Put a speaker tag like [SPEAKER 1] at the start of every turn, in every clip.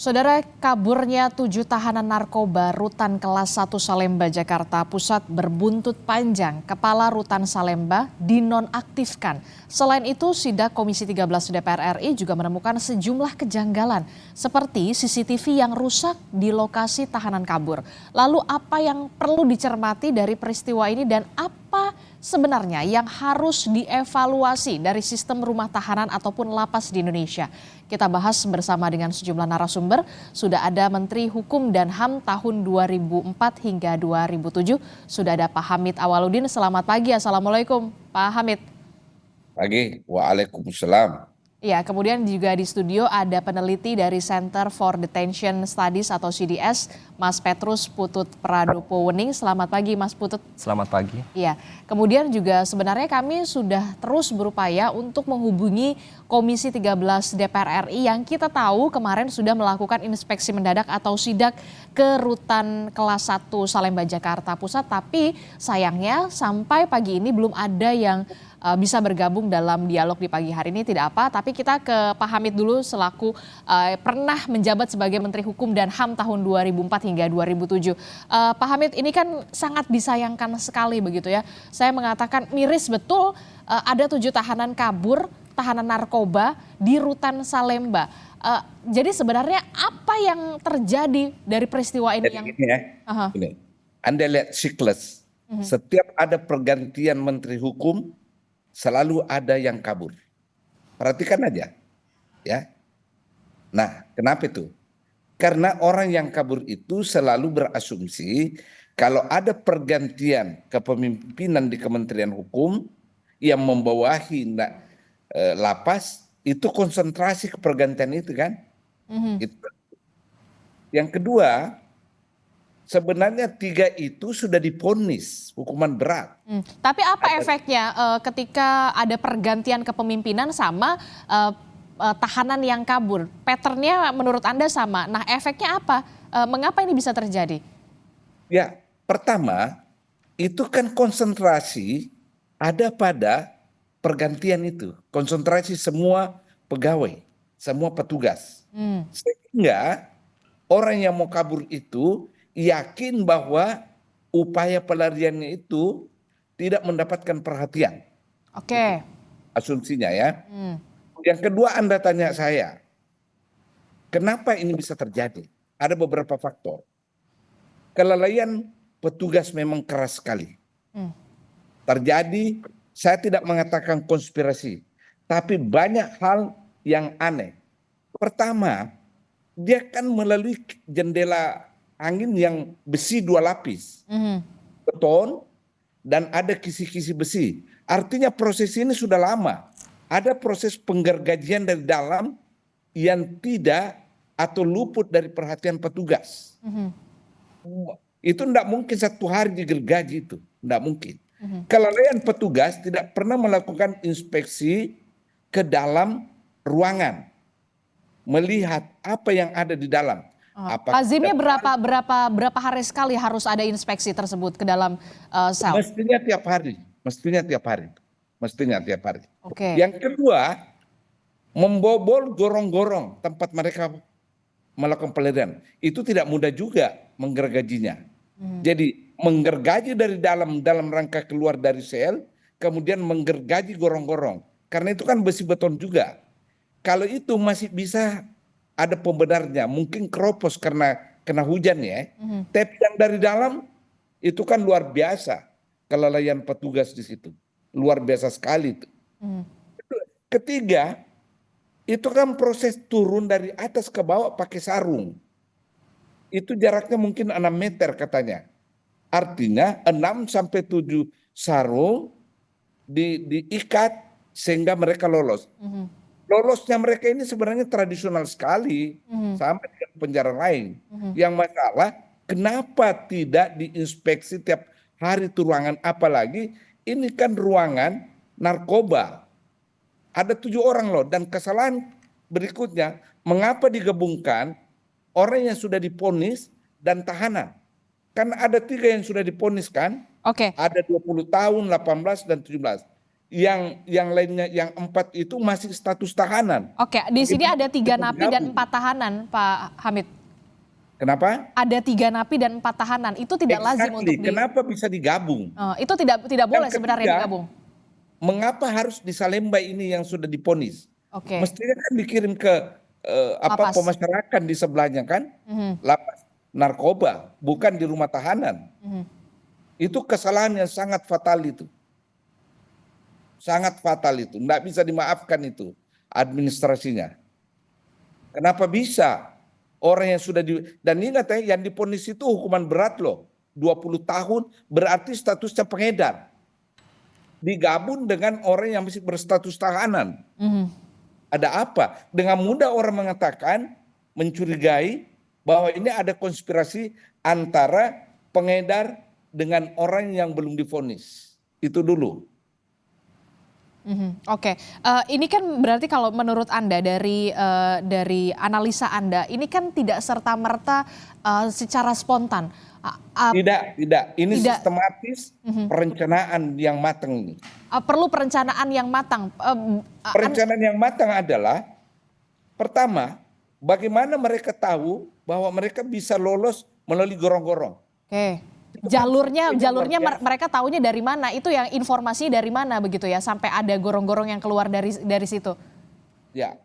[SPEAKER 1] Saudara, kaburnya 7 tahanan narkoba Rutan Kelas 1 Salemba, Jakarta Pusat berbuntut panjang. Kepala Rutan Salemba dinonaktifkan. Selain itu, Sidak Komisi 13 DPR RI juga menemukan sejumlah kejanggalan, seperti CCTV yang rusak di lokasi tahanan kabur. Lalu apa yang perlu dicermati dari peristiwa ini dan apa sebenarnya yang harus dievaluasi dari sistem rumah tahanan ataupun lapas di Indonesia? Kita bahas bersama dengan sejumlah narasumber. Sudah ada Menteri Hukum dan HAM tahun 2004 hingga 2007. Sudah ada Pak Hamid Awaludin. Selamat pagi, Assalamualaikum Pak Hamid.
[SPEAKER 2] Pagi, waalaikumsalam.
[SPEAKER 1] Ya, kemudian juga di studio ada peneliti dari Center for Detention Studies atau CDS, Mas Petrus Putut Pradopo Wening. Selamat pagi, Mas Putut.
[SPEAKER 3] Selamat pagi.
[SPEAKER 1] Iya, kemudian juga sebenarnya kami sudah terus berupaya untuk menghubungi Komisi 13 DPR RI yang kita tahu kemarin sudah melakukan inspeksi mendadak atau sidak ke Rutan Kelas 1 Salemba, Jakarta Pusat. Tapi sayangnya sampai pagi ini belum ada yang bisa bergabung dalam dialog di pagi hari ini. Tidak apa, tapi kita ke Pak Hamid dulu selaku pernah menjabat sebagai Menteri Hukum dan HAM tahun 2004 hingga 2007. Pak Hamid, ini kan sangat disayangkan sekali begitu ya. Saya mengatakan miris betul ada 7 tahanan kabur, tahanan narkoba di Rutan Salemba. Jadi sebenarnya apa yang terjadi dari peristiwa ini?
[SPEAKER 2] Ini, Anda lihat siklus. Setiap ada pergantian Menteri Hukum, selalu ada yang kabur. Perhatikan aja, ya. Nah, kenapa itu? Karena orang yang kabur itu selalu berasumsi kalau ada pergantian kepemimpinan di Kementerian Hukum yang membawahi lapas, itu konsentrasi ke pergantian itu kan. Itu. Yang kedua, sebenarnya 3 itu sudah divonis hukuman berat.
[SPEAKER 1] Tapi apa efeknya ketika ada pergantian kepemimpinan sama tahanan yang kabur? Patternnya menurut Anda sama. Nah, efeknya apa? Mengapa ini bisa terjadi?
[SPEAKER 2] Ya, pertama itu kan konsentrasi ada pada pergantian itu. Konsentrasi semua pegawai, semua petugas. Sehingga orang yang mau kabur itu yakin bahwa upaya pelariannya itu tidak mendapatkan perhatian.
[SPEAKER 1] Oke.
[SPEAKER 2] Asumsinya ya. Yang kedua, Anda tanya saya, kenapa ini bisa terjadi? Ada beberapa faktor. Kelalaian petugas memang keras sekali. Terjadi, saya tidak mengatakan konspirasi, tapi banyak hal yang aneh. Pertama, dia kan melalui jendela angin yang besi 2 lapis, beton, dan ada kisi-kisi besi. Artinya proses ini sudah lama. Ada proses penggergajian dari dalam yang tidak atau luput dari perhatian petugas. Itu tidak mungkin 1 hari digergaji itu, tidak mungkin. Kelalaian petugas tidak pernah melakukan inspeksi ke dalam ruangan, melihat apa yang ada di dalam.
[SPEAKER 1] Lazimnya berapa hari sekali harus ada inspeksi tersebut ke dalam sel?
[SPEAKER 2] Mestinya tiap hari, mestinya tiap hari.
[SPEAKER 1] Oke.
[SPEAKER 2] Yang kedua, membobol gorong-gorong tempat mereka melakukan pelarian. Itu tidak mudah juga menggergajinya. Jadi menggergaji dari dalam rangka keluar dari sel, kemudian menggergaji gorong-gorong. Karena itu kan besi beton juga. Kalau itu masih bisa ada pembenarnya, mungkin keropos karena kena hujan ya. Tapi yang dari dalam itu kan luar biasa kelalaian petugas di situ, luar biasa sekali itu. Ketiga, itu kan proses turun dari atas ke bawah pakai sarung. Itu jaraknya mungkin 6 meter katanya. Artinya 6 sampai 7 sarung diikat sehingga mereka lolos. Lolosnya mereka ini sebenarnya tradisional sekali, sampai dengan penjara lain. Yang masalah, kenapa tidak diinspeksi tiap hari itu ruangan, apalagi ini kan ruangan narkoba. Ada 7 orang loh, dan kesalahan berikutnya, mengapa digabungkan orang yang sudah divonis dan tahanan? Kan ada 3 yang sudah divonis kan?
[SPEAKER 1] Oke.
[SPEAKER 2] Ada 20 tahun, 18 dan 17. yang lainnya, yang 4 itu masih status tahanan.
[SPEAKER 1] Oke, di sini ada 3 napi dan
[SPEAKER 2] Bergabung.
[SPEAKER 1] 4 tahanan, Pak Hamid.
[SPEAKER 2] Kenapa?
[SPEAKER 1] Ada 3 napi dan 4 tahanan. Itu tidak lazim untuk
[SPEAKER 2] Kenapa bisa digabung?
[SPEAKER 1] itu tidak boleh
[SPEAKER 2] Yang
[SPEAKER 1] sebenarnya
[SPEAKER 2] ketiga,
[SPEAKER 1] digabung.
[SPEAKER 2] mengapa harus di Salemba ini yang sudah diponis?
[SPEAKER 1] Oke.
[SPEAKER 2] Mestinya kan dikirim ke
[SPEAKER 1] Lapas.
[SPEAKER 2] pemasyarakatan di sebelahnya kan, lapas narkoba, bukan di rumah tahanan. Itu kesalahan yang sangat fatal itu. Sangat fatal itu, nggak bisa dimaafkan itu administrasinya. Kenapa bisa orang yang sudah dan ingat ya, yang diponis itu hukuman berat loh, 20 tahun, berarti statusnya pengedar. Digabung dengan orang yang masih berstatus tahanan. Ada apa? Dengan mudah orang mengatakan, mencurigai bahwa ini ada konspirasi antara pengedar dengan orang yang belum divonis. Itu dulu.
[SPEAKER 1] Oke, ini kan berarti kalau menurut Anda dari analisa Anda, ini kan tidak serta-merta secara spontan.
[SPEAKER 2] Tidak. Ini
[SPEAKER 1] Tidak.
[SPEAKER 2] sistematis, perencanaan yang matang ini.
[SPEAKER 1] Perlu perencanaan yang matang.
[SPEAKER 2] Perencanaan yang matang adalah, pertama, bagaimana mereka tahu bahwa mereka bisa lolos melalui gorong-gorong.
[SPEAKER 1] Oke. Jalurnya mereka tahunya dari mana? Itu yang informasi dari mana begitu ya, sampai ada gorong-gorong yang keluar dari situ.
[SPEAKER 2] Ya,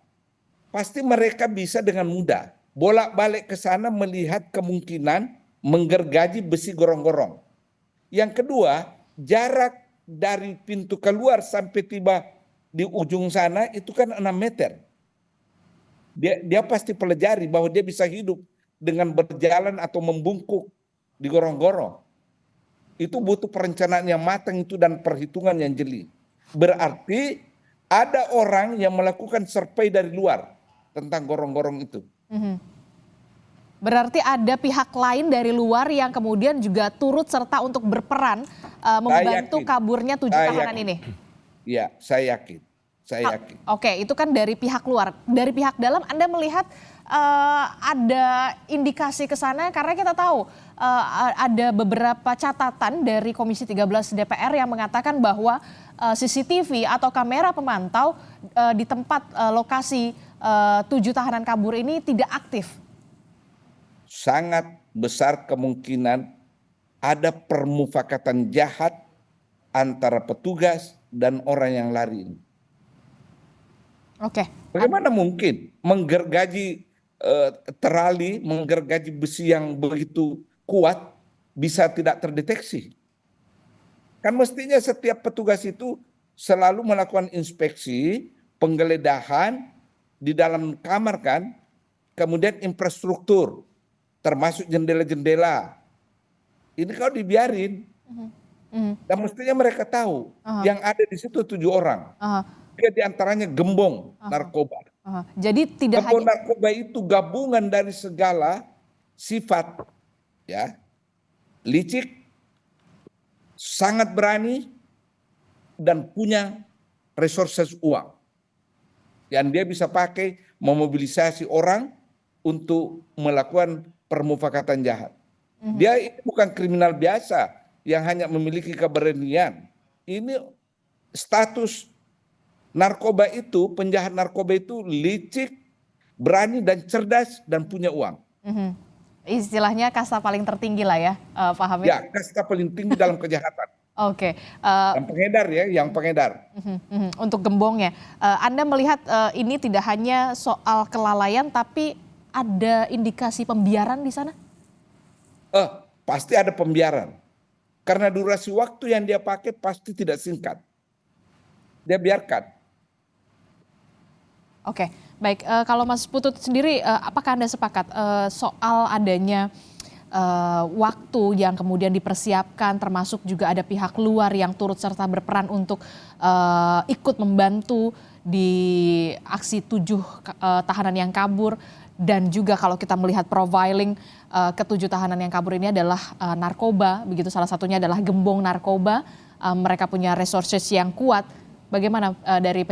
[SPEAKER 2] pasti mereka bisa dengan mudah bolak-balik ke sana melihat kemungkinan menggergaji besi gorong-gorong. Yang kedua, jarak dari pintu keluar sampai tiba di ujung sana itu kan 6 meter. Dia pasti pelajari bahwa dia bisa hidup dengan berjalan atau membungkuk di gorong-gorong. Itu butuh perencanaan yang matang itu dan perhitungan yang jeli. Berarti ada orang yang melakukan survei dari luar tentang gorong-gorong itu.
[SPEAKER 1] Berarti ada pihak lain dari luar yang kemudian juga turut serta untuk berperan membantu kaburnya 7 tahanan ini.
[SPEAKER 2] Iya, saya yakin.
[SPEAKER 1] Oke, itu kan dari pihak luar. Dari pihak dalam Anda melihat ada indikasi ke sana, karena kita tahu ada beberapa catatan dari Komisi 13 DPR yang mengatakan bahwa CCTV atau kamera pemantau di tempat lokasi 7 tahanan kabur ini tidak aktif.
[SPEAKER 2] Sangat besar kemungkinan ada permufakatan jahat antara petugas dan orang yang lari ini.
[SPEAKER 1] Oke.
[SPEAKER 2] Bagaimana mungkin menggergaji terali, menggergaji besi yang begitu kuat bisa tidak terdeteksi? Kan mestinya setiap petugas itu selalu melakukan inspeksi, penggeledahan di dalam kamar kan, kemudian infrastruktur, termasuk jendela-jendela. Ini kalau dibiarin, dan mestinya mereka tahu yang ada di situ 7 orang. Dia diantaranya gembong narkoba.
[SPEAKER 1] Jadi tidak
[SPEAKER 2] gembong narkoba itu gabungan dari segala sifat, ya, licik, sangat berani, dan punya resources uang yang dia bisa pakai memobilisasi orang untuk melakukan permufakatan jahat. Dia ini bukan kriminal biasa yang hanya memiliki keberanian. Ini status narkoba itu, penjahat narkoba itu licik, berani dan cerdas dan punya uang.
[SPEAKER 1] Istilahnya kasta paling tertinggi lah ya, Pak Hamid.
[SPEAKER 2] Ya, kasta paling tinggi dalam kejahatan.
[SPEAKER 1] Oke.
[SPEAKER 2] Yang pengedar ya, yang pengedar.
[SPEAKER 1] Untuk gembongnya, Anda melihat ini tidak hanya soal kelalaian, tapi ada indikasi pembiaran di sana?
[SPEAKER 2] Pasti ada pembiaran. Karena durasi waktu yang dia pakai pasti tidak singkat. Dia biarkan.
[SPEAKER 1] Oke, baik. Kalau Mas Putut sendiri, apakah Anda sepakat soal adanya waktu yang kemudian dipersiapkan, termasuk juga ada pihak luar yang turut serta berperan untuk ikut membantu di aksi 7 tahanan yang kabur, dan juga kalau kita melihat profiling ke-7 tahanan yang kabur ini adalah narkoba, begitu salah satunya adalah gembong narkoba, mereka punya resources yang kuat. Bagaimana dari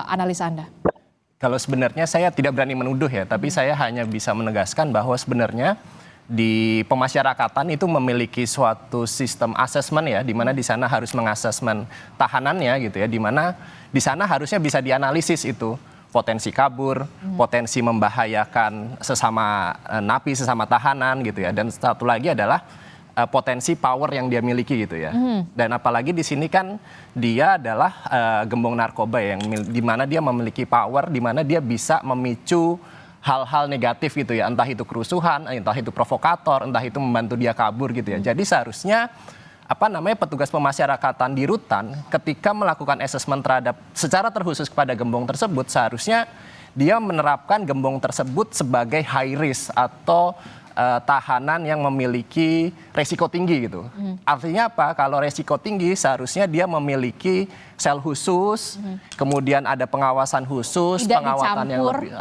[SPEAKER 1] analisa Anda?
[SPEAKER 3] Kalau sebenarnya saya tidak berani menuduh ya, tapi saya hanya bisa menegaskan bahwa sebenarnya di pemasyarakatan itu memiliki suatu sistem asesmen ya, di mana di sana harus mengasesmen tahanannya gitu ya, di mana di sana harusnya bisa dianalisis itu potensi kabur, potensi membahayakan sesama napi, sesama tahanan gitu ya, dan satu lagi adalah potensi power yang dia miliki gitu ya. Dan apalagi di sini kan dia adalah gembong narkoba yang di mana dia memiliki power, di mana dia bisa memicu hal-hal negatif gitu ya, entah itu kerusuhan, entah itu provokator, entah itu membantu dia kabur gitu ya. Jadi seharusnya petugas pemasyarakatan di rutan ketika melakukan asesmen terhadap secara terkhusus kepada gembong tersebut, seharusnya dia menerapkan gembong tersebut sebagai high risk atau tahanan yang memiliki resiko tinggi gitu. Artinya apa? Kalau resiko tinggi seharusnya dia memiliki sel khusus, kemudian ada pengawasan khusus,
[SPEAKER 1] tidak
[SPEAKER 3] pengawasan yang lebih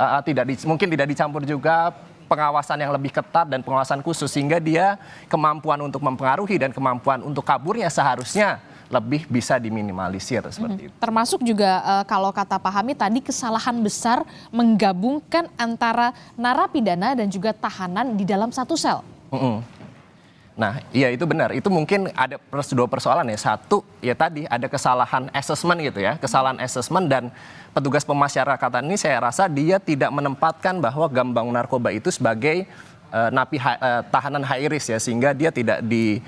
[SPEAKER 3] mungkin tidak dicampur juga, pengawasan yang lebih ketat dan pengawasan khusus sehingga dia kemampuan untuk mempengaruhi dan kemampuan untuk kaburnya seharusnya lebih bisa diminimalisir seperti itu.
[SPEAKER 1] Termasuk juga kalau kata Pak Hamid tadi kesalahan besar menggabungkan antara narapidana dan juga tahanan di dalam satu sel.
[SPEAKER 3] Nah, iya itu benar. Itu mungkin ada dua persoalan ya. Satu, ya tadi ada kesalahan asesmen gitu ya. Kesalahan asesmen dan petugas pemasyarakatan ini saya rasa dia tidak menempatkan bahwa gembong narkoba itu sebagai tahanan high risk ya. Sehingga dia tidak di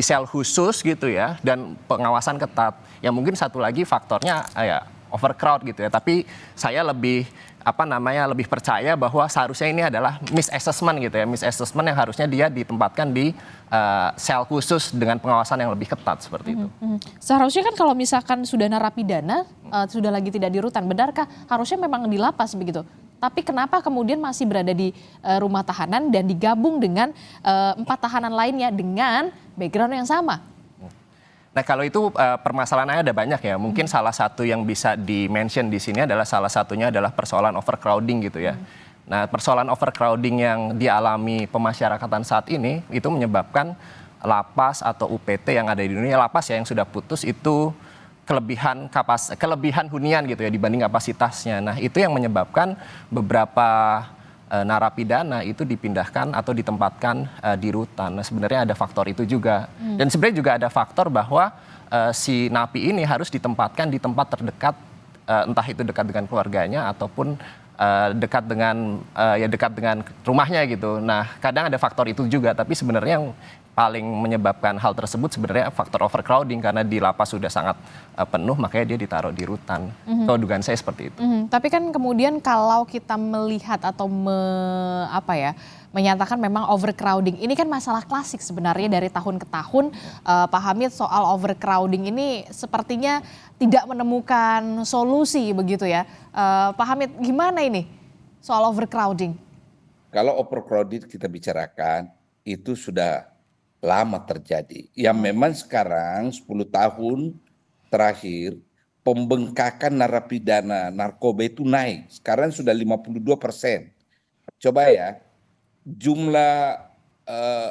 [SPEAKER 3] sel khusus gitu ya. Dan pengawasan ketat. Ya mungkin satu lagi faktornya ya overcrowd gitu ya. Tapi saya lebih lebih percaya bahwa seharusnya ini adalah misassessment gitu ya, misassessment yang harusnya dia ditempatkan di sel khusus dengan pengawasan yang lebih ketat seperti itu.
[SPEAKER 1] Seharusnya kan kalau misalkan sudah narapidana, sudah lagi tidak di rutan, benarkah harusnya memang di lapas begitu? Tapi kenapa kemudian masih berada di rumah tahanan dan digabung dengan 4 tahanan lainnya dengan background yang sama?
[SPEAKER 3] Nah kalau itu permasalahannya ada banyak ya. Mungkin salah satu yang bisa di-mention di sini adalah salah satunya adalah persoalan overcrowding gitu ya. Nah persoalan overcrowding yang dialami pemasyarakatan saat ini itu menyebabkan lapas atau UPT yang ada di dunia, lapas ya yang sudah putus itu kelebihan hunian gitu ya dibanding kapasitasnya. Nah itu yang menyebabkan beberapa narapidana itu dipindahkan atau ditempatkan di rutan. Nah, sebenarnya ada faktor itu juga. Dan sebenarnya juga ada faktor bahwa si napi ini harus ditempatkan di tempat terdekat, entah itu dekat dengan keluarganya ataupun dekat dengan rumahnya gitu. Nah, kadang ada faktor itu juga, tapi sebenarnya yang paling menyebabkan hal tersebut sebenarnya faktor overcrowding karena di lapas sudah sangat penuh, makanya dia ditaruh di rutan. Kalau dugaan saya seperti itu.
[SPEAKER 1] Tapi kan kemudian kalau kita melihat atau menyatakan memang overcrowding, ini kan masalah klasik sebenarnya dari tahun ke tahun. Pak Hamid, soal overcrowding ini sepertinya tidak menemukan solusi begitu ya. Pak Hamid, gimana ini soal overcrowding?
[SPEAKER 2] Kalau overcrowded kita bicarakan itu sudah lama terjadi. Yang memang sekarang 10 tahun terakhir pembengkakan narapidana narkoba itu naik. Sekarang sudah 52%. Coba ya, jumlah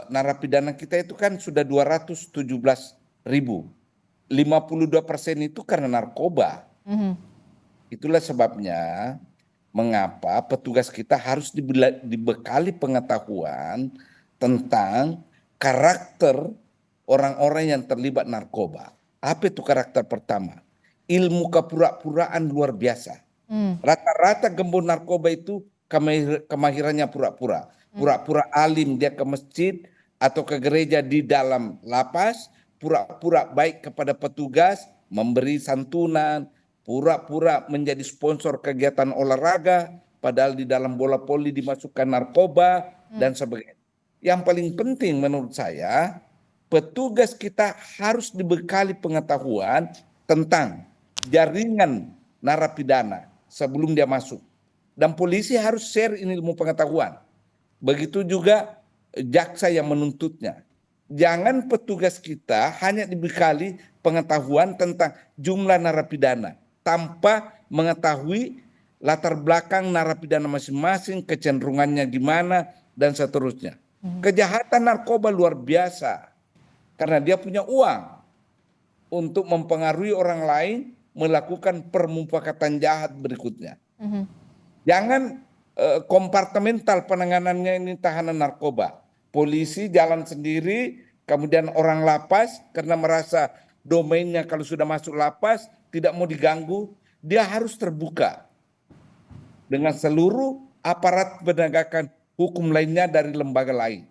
[SPEAKER 2] narapidana kita itu kan sudah 217.000. 52% itu karena narkoba. Itulah sebabnya mengapa petugas kita harus dibekali pengetahuan tentang karakter orang-orang yang terlibat narkoba. Apa itu karakter pertama? Ilmu kepura-puraan luar biasa. Rata-rata gembong narkoba itu kemahirannya pura-pura. Pura-pura alim dia ke masjid atau ke gereja di dalam lapas, pura-pura baik kepada petugas, memberi santunan, pura-pura menjadi sponsor kegiatan olahraga, padahal di dalam bola voli dimasukkan narkoba dan sebagainya. Yang paling penting menurut saya, petugas kita harus dibekali pengetahuan tentang jaringan narapidana sebelum dia masuk. Dan polisi harus share ini ilmu pengetahuan. Begitu juga jaksa yang menuntutnya. Jangan petugas kita hanya dibekali pengetahuan tentang jumlah narapidana tanpa mengetahui latar belakang narapidana masing-masing, kecenderungannya gimana, dan seterusnya. Kejahatan narkoba luar biasa karena dia punya uang untuk mempengaruhi orang lain melakukan permufakatan jahat berikutnya. Jangan kompartemental penanganannya ini tahanan narkoba. polisi jalan sendiri, kemudian orang lapas karena merasa domainnya kalau sudah masuk lapas tidak mau diganggu, dia harus terbuka dengan seluruh aparat penegakan hukum lainnya dari lembaga lain.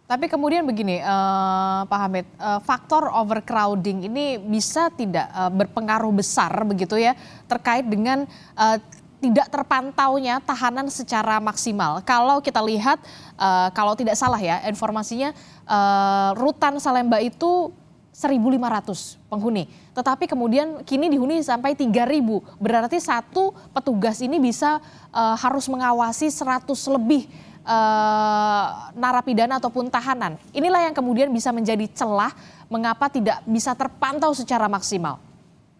[SPEAKER 1] Tapi kemudian begini, Pak Hamid, faktor overcrowding ini bisa tidak berpengaruh besar begitu ya terkait dengan tidak terpantaunya tahanan secara maksimal. Kalau kita lihat, kalau tidak salah ya informasinya, rutan Salemba itu 1.500 penghuni. Tetapi kemudian kini dihuni sampai 3.000. Berarti satu petugas ini bisa harus mengawasi 100 lebih narapidana ataupun tahanan. Inilah yang kemudian bisa menjadi celah mengapa tidak bisa terpantau secara maksimal.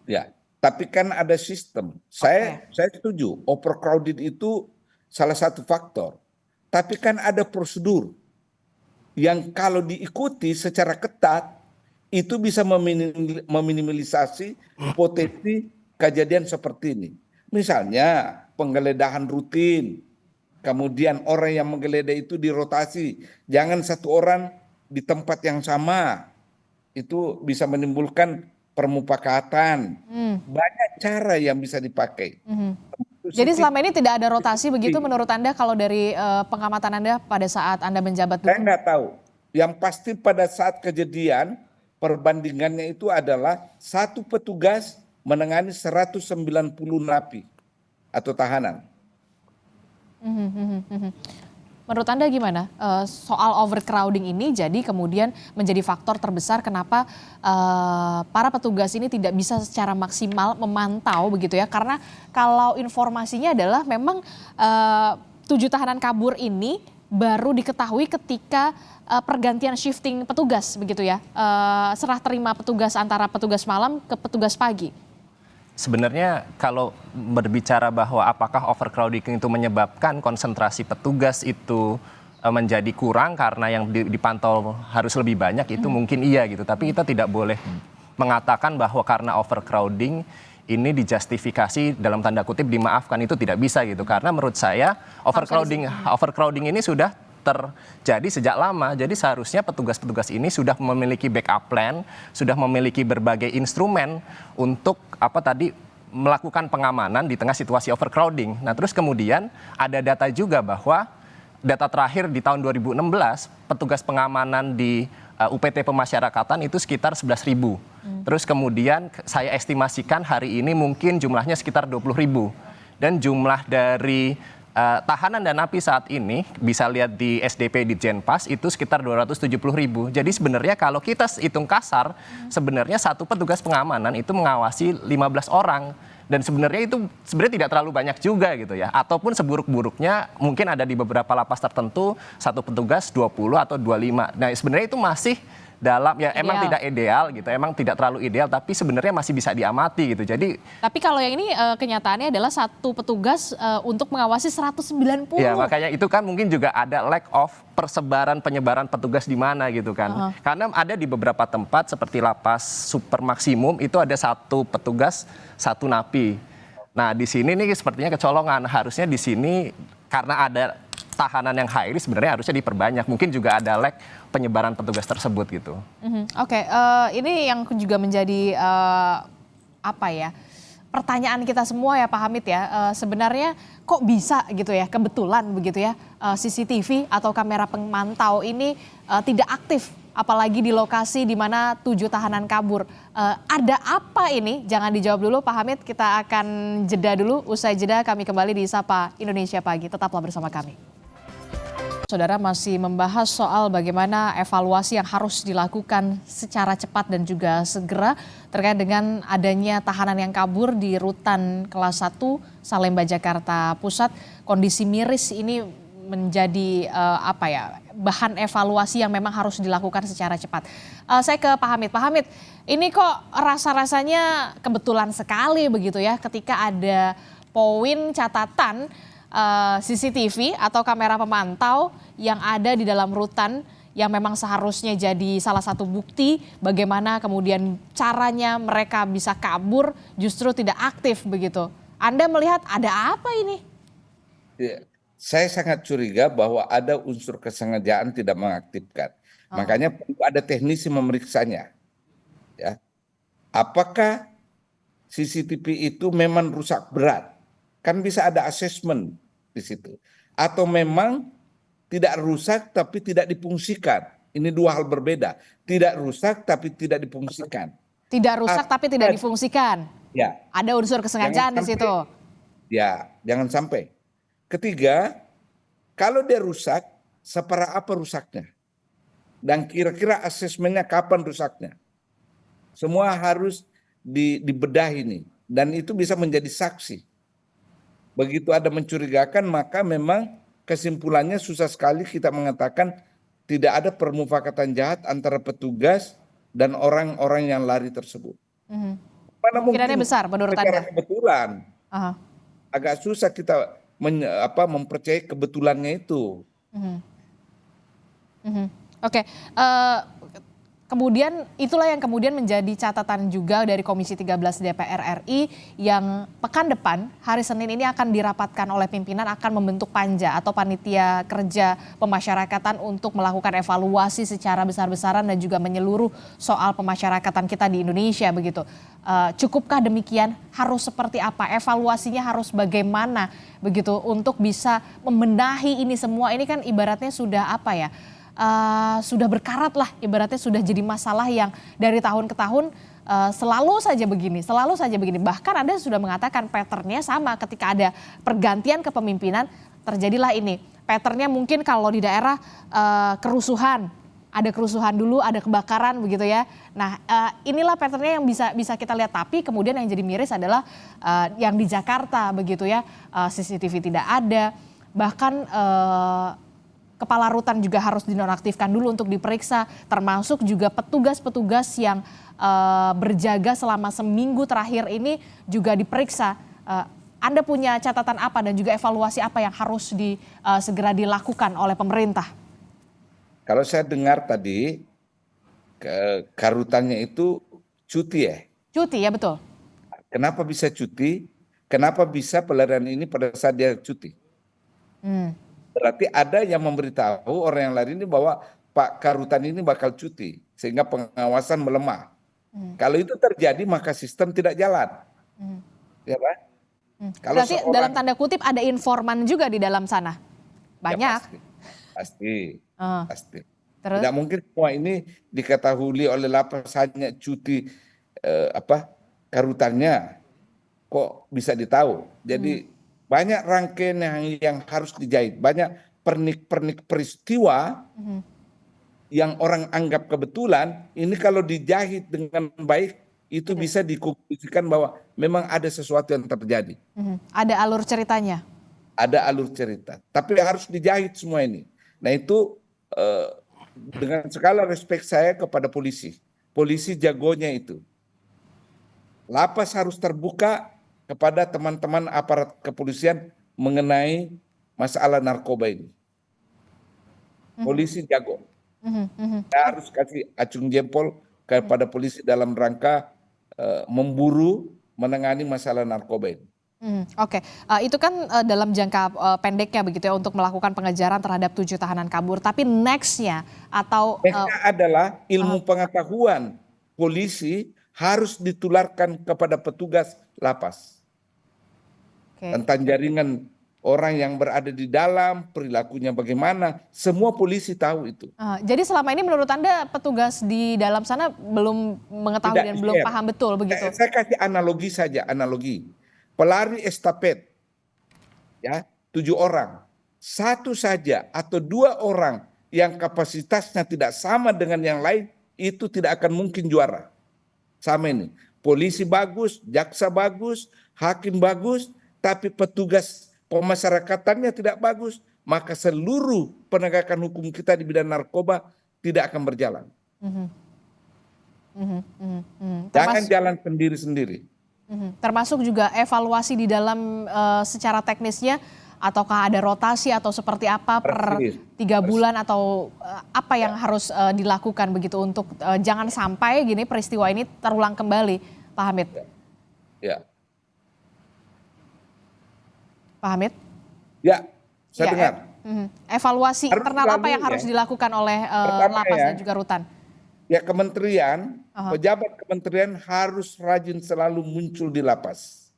[SPEAKER 2] Ya, tapi kan ada sistem. Saya setuju, overcrowded itu salah satu faktor. Tapi kan ada prosedur yang kalau diikuti secara ketat itu bisa meminimalisasi potensi kejadian seperti ini. Misalnya penggeledahan rutin, kemudian orang yang menggeledah itu dirotasi, jangan satu orang di tempat yang sama, itu bisa menimbulkan permufakatan. Banyak cara yang bisa dipakai.
[SPEAKER 1] Jadi selama ini tidak ada rotasi begitu menurut Anda kalau dari pengamatan Anda pada saat Anda menjabat
[SPEAKER 2] Saya
[SPEAKER 1] dulu?
[SPEAKER 2] nggak tahu. Yang pasti pada saat kejadian perbandingannya itu adalah satu petugas menangani 190 napi atau tahanan.
[SPEAKER 1] Menurut Anda gimana soal overcrowding ini jadi kemudian menjadi faktor terbesar kenapa para petugas ini tidak bisa secara maksimal memantau begitu ya, karena kalau informasinya adalah memang 7 tahanan kabur ini baru diketahui ketika pergantian shifting petugas begitu ya, serah terima petugas antara petugas malam ke petugas pagi.
[SPEAKER 3] Sebenarnya kalau berbicara bahwa apakah overcrowding itu menyebabkan konsentrasi petugas itu menjadi kurang karena yang dipantau harus lebih banyak, itu mungkin iya gitu. Tapi kita tidak boleh mengatakan bahwa karena overcrowding ini dijustifikasi dalam tanda kutip dimaafkan, itu tidak bisa gitu. Karena menurut saya overcrowding ini sudah terjadi sejak lama. Jadi seharusnya petugas-petugas ini sudah memiliki backup plan, sudah memiliki berbagai instrumen untuk melakukan pengamanan di tengah situasi overcrowding. Nah, terus kemudian ada data juga bahwa data terakhir di tahun 2016 petugas pengamanan di UPT Pemasyarakatan itu sekitar 11.000. Terus kemudian saya estimasikan hari ini mungkin jumlahnya sekitar 20.000. Dan jumlah dari tahanan dan napi saat ini bisa lihat di SDP di Jenpas itu sekitar 270.000. Jadi sebenarnya kalau kita hitung kasar, sebenarnya satu petugas pengamanan itu mengawasi 15 orang. Dan sebenarnya itu tidak terlalu banyak juga gitu ya. Ataupun seburuk-buruknya mungkin ada di beberapa lapas tertentu satu petugas 20 atau 25. Nah, sebenarnya itu masih dalam ya emang tidak ideal gitu, emang tidak terlalu ideal, tapi sebenarnya masih bisa diamati gitu. Jadi
[SPEAKER 1] tapi kalau yang ini kenyataannya adalah satu petugas untuk mengawasi 190.
[SPEAKER 3] ya makanya itu kan mungkin juga ada lack of penyebaran petugas di mana gitu kan. Karena ada di beberapa tempat seperti lapas super maksimum itu ada satu petugas satu napi. Nah, di sini nih sepertinya kecolongan. Harusnya di sini karena ada tahanan yang high risk sebenarnya harusnya diperbanyak. Mungkin juga ada lack penyebaran petugas tersebut gitu.
[SPEAKER 1] Oke, ini yang juga menjadi pertanyaan kita semua ya Pak Hamid ya. Sebenarnya kok bisa gitu ya, kebetulan begitu ya, CCTV atau kamera pemantau ini tidak aktif, apalagi di lokasi di mana 7 tahanan kabur. Ada apa ini? Jangan dijawab dulu Pak Hamid, kita akan jeda dulu. Usai jeda kami kembali di Sapa Indonesia Pagi. Tetaplah bersama kami. Saudara masih membahas soal bagaimana evaluasi yang harus dilakukan secara cepat dan juga segera terkait dengan adanya tahanan yang kabur di rutan kelas 1 Salemba Jakarta Pusat. Kondisi miris ini menjadi bahan evaluasi yang memang harus dilakukan secara cepat. Saya ke Pak Hamid. Pak Hamid, ini kok rasa-rasanya kebetulan sekali begitu ya ketika ada poin catatan CCTV atau kamera pemantau yang ada di dalam rutan yang memang seharusnya jadi salah satu bukti bagaimana kemudian caranya mereka bisa kabur justru tidak aktif begitu. Anda melihat ada apa ini?
[SPEAKER 2] Ya, Saya sangat curiga bahwa ada unsur kesengajaan tidak mengaktifkan. Makanya perlu ada teknisi memeriksanya. Ya. Apakah CCTV itu memang rusak berat? Kan bisa ada asesmen di situ. Atau memang tidak rusak tapi tidak difungsikan. Ini dua hal berbeda. Tidak rusak tapi tidak difungsikan.
[SPEAKER 1] Tidak rusak tapi tidak difungsikan.
[SPEAKER 2] Ya.
[SPEAKER 1] Ada unsur kesengajaan di situ.
[SPEAKER 2] Ya, jangan sampai. Ketiga, kalau dia rusak, separah apa rusaknya? Dan kira-kira asesmennya kapan rusaknya? Semua harus dibedah ini. Dan itu bisa menjadi saksi. Begitu ada mencurigakan, maka memang kesimpulannya susah sekali kita mengatakan tidak ada permufakatan jahat antara petugas dan orang-orang yang lari tersebut. Mana
[SPEAKER 1] Kemungkinannya
[SPEAKER 2] mungkin
[SPEAKER 1] besar menurut
[SPEAKER 2] secara
[SPEAKER 1] Anda?
[SPEAKER 2] kebetulan.
[SPEAKER 1] Aha.
[SPEAKER 2] Agak susah kita mempercayai kebetulannya itu.
[SPEAKER 1] Oke, kemudian itulah yang kemudian menjadi catatan juga dari Komisi 13 DPR RI yang pekan depan hari Senin ini akan dirapatkan oleh pimpinan, akan membentuk panja atau panitia kerja pemasyarakatan untuk melakukan evaluasi secara besar-besaran dan juga menyeluruh soal pemasyarakatan kita di Indonesia begitu. Cukupkah demikian? Harus seperti apa? Evaluasinya harus bagaimana begitu untuk bisa membenahi ini semua? Ini kan ibaratnya sudah apa ya? Sudah berkarat lah, ibaratnya sudah jadi masalah yang dari tahun ke tahun selalu saja begini. Bahkan Anda sudah mengatakan patternnya sama ketika ada pergantian kepemimpinan terjadilah ini. Patternnya mungkin kalau di daerah kerusuhan, ada kerusuhan dulu, ada kebakaran begitu ya. Nah inilah patternnya yang bisa kita lihat. Tapi kemudian yang jadi miris adalah yang di Jakarta begitu ya, CCTV tidak ada, bahkan kepala rutan juga harus dinonaktifkan dulu untuk diperiksa, termasuk juga petugas-petugas yang berjaga selama seminggu terakhir ini juga diperiksa. Anda punya catatan apa dan juga evaluasi apa yang harus segera dilakukan oleh pemerintah?
[SPEAKER 2] Kalau saya dengar tadi, karutannya itu cuti ya.
[SPEAKER 1] Cuti ya, betul.
[SPEAKER 2] Kenapa bisa cuti? Kenapa bisa pelarian ini pada saat dia cuti? Berarti ada yang memberitahu orang yang lari ini bahwa Pak Karutan ini bakal cuti, sehingga pengawasan melemah. Kalau itu terjadi maka sistem tidak jalan. Ya, Pak? Kalau
[SPEAKER 1] Berarti dalam tanda kutip ada informan juga di dalam sana? Banyak?
[SPEAKER 2] Ya, pasti.
[SPEAKER 1] Terus?
[SPEAKER 2] Tidak mungkin semua ini diketahui oleh lapas hanya cuti karutannya. Kok bisa ditahu? Jadi banyak rangkaian yang harus dijahit. Banyak pernik-pernik peristiwa yang orang anggap kebetulan. Ini kalau dijahit dengan baik, itu bisa dikonklusikan bahwa memang ada sesuatu yang terjadi.
[SPEAKER 1] Ada alur ceritanya?
[SPEAKER 2] Ada alur cerita. Tapi harus dijahit semua ini. Nah itu dengan segala respek saya kepada polisi. Polisi jagonya itu. Lapas harus terbuka kepada teman-teman aparat kepolisian mengenai masalah narkoba ini. Polisi jago. Saya harus kasih acung jempol kepada polisi dalam rangka memburu menangani masalah narkoba ini.
[SPEAKER 1] Oke, itu kan dalam jangka pendeknya begitu ya untuk melakukan pengejaran terhadap 7 tahanan kabur. Tapi nextnya atau
[SPEAKER 2] Nextnya adalah ilmu pengetahuan polisi harus ditularkan kepada petugas lapas. Tentang jaringan orang yang berada di dalam, perilakunya bagaimana, semua polisi tahu itu.
[SPEAKER 1] Jadi selama ini menurut Anda petugas di dalam sana belum mengetahui dan belum paham betul begitu?
[SPEAKER 2] Saya kasih analogi saja, analogi. Pelari estafet, ya 7 orang, satu saja atau 2 orang yang kapasitasnya tidak sama dengan yang lain, itu tidak akan mungkin juara. Sama ini, polisi bagus, jaksa bagus, hakim bagus, tapi petugas pemasyarakatannya tidak bagus, maka seluruh penegakan hukum kita di bidang narkoba tidak akan berjalan. Jangan jalan sendiri-sendiri.
[SPEAKER 1] Termasuk juga evaluasi di dalam secara teknisnya, ataukah ada rotasi atau seperti apa per 3 bulan atau apa yang harus dilakukan begitu untuk jangan sampai gini peristiwa ini terulang kembali, Pak Hamid?
[SPEAKER 2] Ya.
[SPEAKER 1] Pak Hamid?
[SPEAKER 2] Ya, Saya
[SPEAKER 1] Ya,
[SPEAKER 2] dengar.
[SPEAKER 1] evaluasi
[SPEAKER 2] Harus
[SPEAKER 1] internal apa
[SPEAKER 2] dilalui
[SPEAKER 1] yang harus
[SPEAKER 2] ya.
[SPEAKER 1] dilakukan oleh
[SPEAKER 2] Pertama
[SPEAKER 1] lapas
[SPEAKER 2] ya,
[SPEAKER 1] dan juga rutan?
[SPEAKER 2] ya kementerian,
[SPEAKER 1] Aha.
[SPEAKER 2] pejabat kementerian harus rajin selalu muncul di lapas.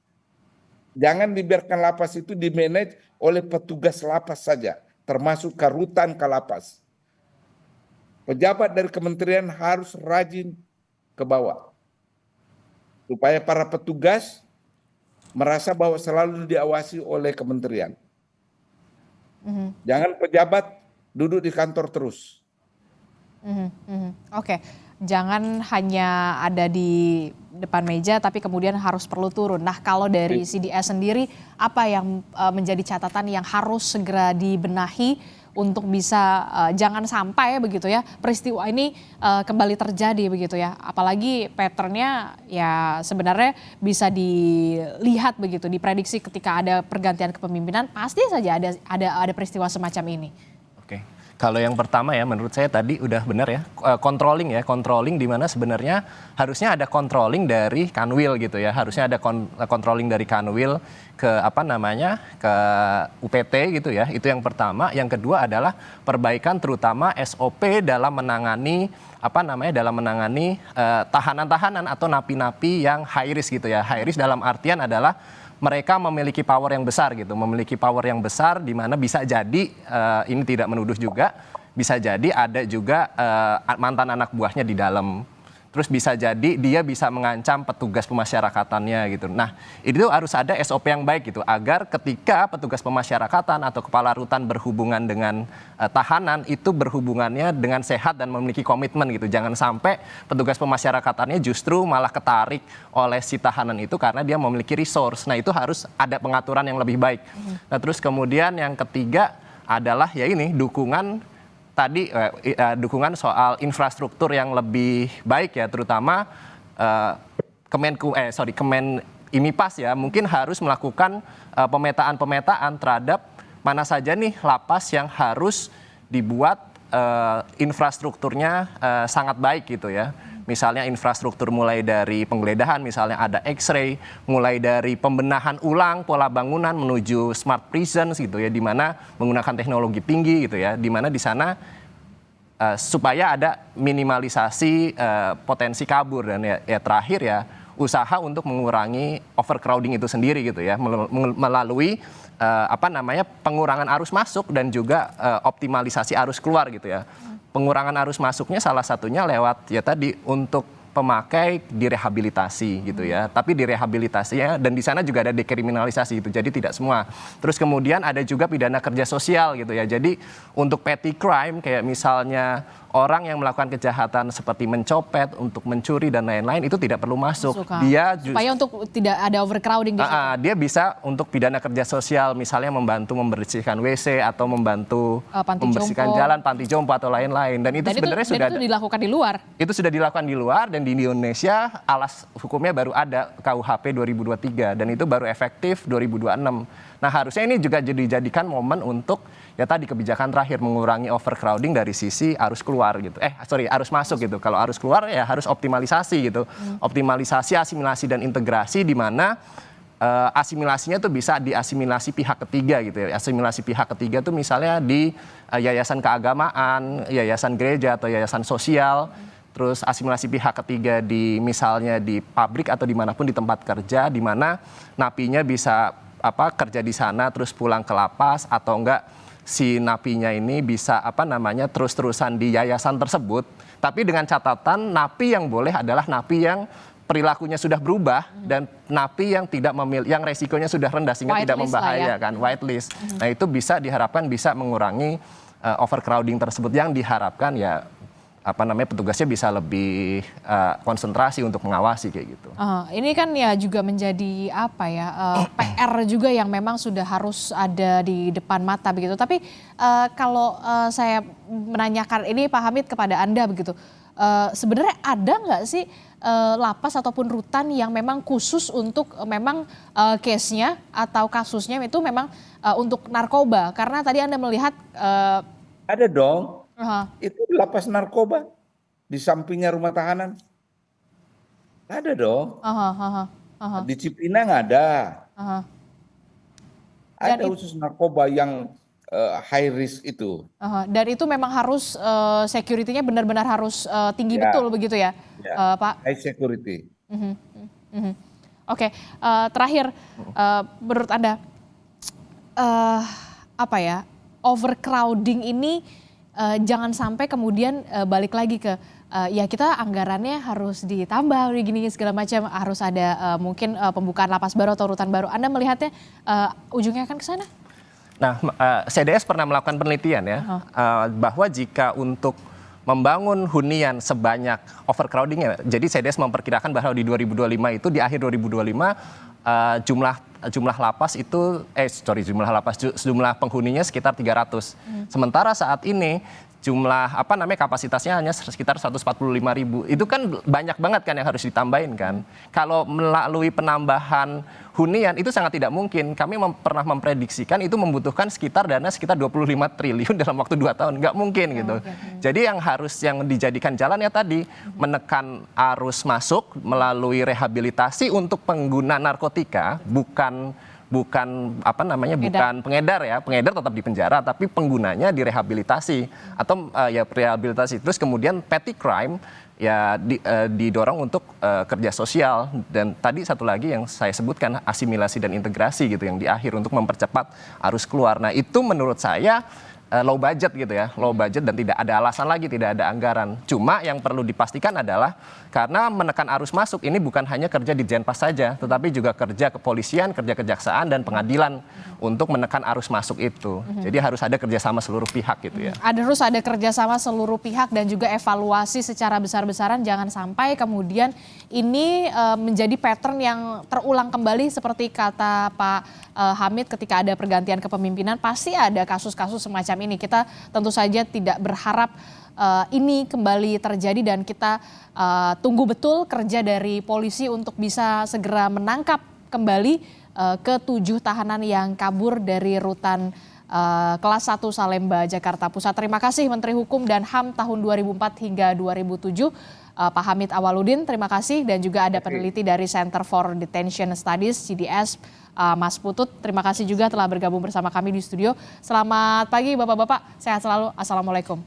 [SPEAKER 2] Jangan dibiarkan lapas itu dimanage oleh petugas lapas saja, termasuk ke rutan ke lapas. Pejabat dari kementerian harus rajin ke bawah, supaya para petugas merasa bahwa selalu diawasi oleh kementerian. Jangan pejabat duduk di kantor terus.
[SPEAKER 1] Oke, jangan hanya ada di depan meja tapi kemudian harus perlu turun. Nah, kalau dari CDS sendiri apa yang menjadi catatan yang harus segera dibenahi untuk bisa jangan sampai begitu ya peristiwa ini kembali terjadi begitu ya. Apalagi patternnya ya sebenarnya bisa dilihat begitu, diprediksi ketika ada pergantian kepemimpinan pasti saja ada peristiwa semacam ini.
[SPEAKER 3] Oke. Kalau yang pertama ya menurut saya tadi udah benar ya, controlling di mana sebenarnya harusnya ada controlling dari Kanwil gitu ya, harusnya ada controlling dari Kanwil ke ke UPT gitu ya, itu yang pertama. Yang kedua adalah perbaikan terutama SOP dalam menangani tahanan-tahanan atau napi-napi yang high risk gitu ya. High risk dalam artian adalah mereka memiliki power yang besar gitu, memiliki power yang besar di mana bisa jadi ini tidak menuduh juga, bisa jadi ada juga mantan anak buahnya di dalam. Terus bisa jadi dia bisa mengancam petugas pemasyarakatannya gitu. Nah, itu harus ada SOP yang baik gitu agar ketika petugas pemasyarakatan atau kepala rutan berhubungan dengan tahanan itu berhubungannya dengan sehat dan memiliki komitmen gitu. Jangan sampai petugas pemasyarakatannya justru malah ketarik oleh si tahanan itu karena dia memiliki resource. Nah, itu harus ada pengaturan yang lebih baik. Nah, terus kemudian yang ketiga about ya ini dukungan tadi dukungan soal infrastruktur yang lebih baik ya, terutama Kemen IMIPAS ya, mungkin harus melakukan pemetaan terhadap mana saja nih lapas yang harus dibuat infrastrukturnya sangat baik gitu ya. Misalnya infrastruktur mulai dari penggeledahan, misalnya ada X-ray, mulai dari pembenahan ulang pola bangunan menuju smart prisons gitu ya, di mana menggunakan teknologi tinggi gitu ya, di mana di sana supaya ada minimalisasi potensi kabur dan ya terakhir ya usaha untuk mengurangi overcrowding itu sendiri gitu ya, melalui pengurangan arus masuk dan juga optimalisasi arus keluar gitu ya. Pengurangan arus masuknya salah satunya lewat ya tadi untuk pemakai direhabilitasi gitu ya. Tapi direhabilitasinya dan di sana juga ada dekriminalisasi gitu. Jadi tidak semua. Terus kemudian ada juga pidana kerja sosial gitu ya. Jadi untuk petty crime kayak misalnya orang yang melakukan kejahatan seperti mencopet, untuk mencuri dan lain-lain itu tidak perlu masuk. Dia
[SPEAKER 1] supaya untuk tidak ada overcrowding di situ.
[SPEAKER 3] Dia bisa untuk pidana kerja sosial misalnya membantu membersihkan WC atau membantu membersihkan jalan, panti jompo atau lain-lain. Dan itu sebenarnya sudah
[SPEAKER 1] dilakukan di luar.
[SPEAKER 3] Itu sudah dilakukan di luar dan di Indonesia alas hukumnya baru ada KUHP 2023 dan itu baru efektif 2026. Nah, harusnya ini juga dijadikan momen untuk ya tadi kebijakan terakhir mengurangi overcrowding dari sisi arus keluar gitu. Arus masuk gitu. Kalau arus keluar ya harus optimalisasi gitu. Optimalisasi, asimilasi dan integrasi di mana asimilasinya tuh bisa diasimilasi pihak ketiga gitu ya. Asimilasi pihak ketiga tuh misalnya di yayasan keagamaan, yayasan gereja atau yayasan sosial. Terus asimilasi pihak ketiga di misalnya di pabrik atau dimanapun di tempat kerja di mana napinya bisa kerja di sana terus pulang ke lapas atau enggak si napinya ini bisa terus-terusan di yayasan tersebut, tapi dengan catatan napi yang boleh adalah napi yang perilakunya sudah berubah dan napi yang tidak yang resikonya sudah rendah sehingga tidak membahayakan, whitelist. Nah, itu bisa diharapkan bisa mengurangi overcrowding tersebut yang diharapkan ya petugasnya bisa lebih konsentrasi untuk mengawasi kayak gitu.
[SPEAKER 1] Ini kan ya juga menjadi PR juga yang memang sudah harus ada di depan mata begitu. Tapi kalau saya menanyakan ini Pak Hamid kepada Anda begitu, sebenarnya ada nggak sih lapas ataupun rutan yang memang khusus untuk memang case-nya atau kasusnya itu memang untuk narkoba? Karena tadi Anda melihat
[SPEAKER 2] ada dong. Itu lapas narkoba di sampingnya rumah tahanan. Ada dong. Di Cipinang ada. Ada khusus narkoba yang high risk itu.
[SPEAKER 1] Dan itu memang harus security-nya benar-benar harus tinggi
[SPEAKER 2] Ya.
[SPEAKER 1] betul begitu ya,
[SPEAKER 2] Ya.
[SPEAKER 1] Pak?
[SPEAKER 2] High security.
[SPEAKER 1] Oke, terakhir menurut Anda apa ya, overcrowding ini jangan sampai kemudian balik lagi ke ya kita anggarannya harus ditambah gini segala macam, harus ada mungkin pembukaan lapas baru atau rutan baru. Anda melihatnya ujungnya akan ke sana?
[SPEAKER 3] Nah, CDS pernah melakukan penelitian ya, bahwa jika untuk membangun hunian sebanyak overcrowdingnya, jadi CDS memperkirakan bahwa di 2025 itu, di akhir 2025 jumlah lapas itu, jumlah penghuninya sekitar 300. Sementara saat ini jumlah kapasitasnya hanya sekitar 145.000. Itu kan banyak banget kan yang harus ditambahin kan. Kalau melalui penambahan hunian itu sangat tidak mungkin. Kami pernah memprediksikan itu membutuhkan dana sekitar 25 triliun dalam waktu 2 tahun. Nggak mungkin gitu. Jadi yang dijadikan jalan ya tadi, menekan arus masuk melalui rehabilitasi untuk pengguna narkotika, bukan pengedar ya. Pengedar tetap di penjara, tapi penggunanya direhabilitasi atau rehabilitasi. Terus kemudian petty crime ya didorong untuk kerja sosial, dan tadi satu lagi yang saya sebutkan, asimilasi dan integrasi gitu yang di akhir untuk mempercepat arus keluar. Nah, itu menurut saya low budget gitu ya, low budget dan tidak ada alasan lagi, tidak ada anggaran. Cuma yang perlu dipastikan adalah karena menekan arus masuk ini bukan hanya kerja di Jenpas saja, tetapi juga kerja kepolisian, kerja kejaksaan dan pengadilan untuk menekan arus masuk itu. Jadi harus ada kerjasama seluruh pihak gitu ya.
[SPEAKER 1] Harus ada kerjasama seluruh pihak dan juga evaluasi secara besar-besaran, jangan sampai kemudian ini menjadi pattern yang terulang kembali seperti kata Pak Hamid, ketika ada pergantian kepemimpinan pasti ada kasus-kasus semacam ini. Kita tentu saja tidak berharap ini kembali terjadi, dan kita tunggu betul kerja dari polisi untuk bisa segera menangkap kembali ke-7 tahanan yang kabur dari rutan kelas 1 Salemba, Jakarta Pusat. Terima kasih Menteri Hukum dan HAM tahun 2004 hingga 2007, Pak Hamid Awaludin, terima kasih. Dan juga ada peneliti dari Center for Detention Studies, CDS, Mas Putut. Terima kasih juga telah bergabung bersama kami di studio. Selamat pagi Bapak-Bapak, sehat selalu. Assalamualaikum.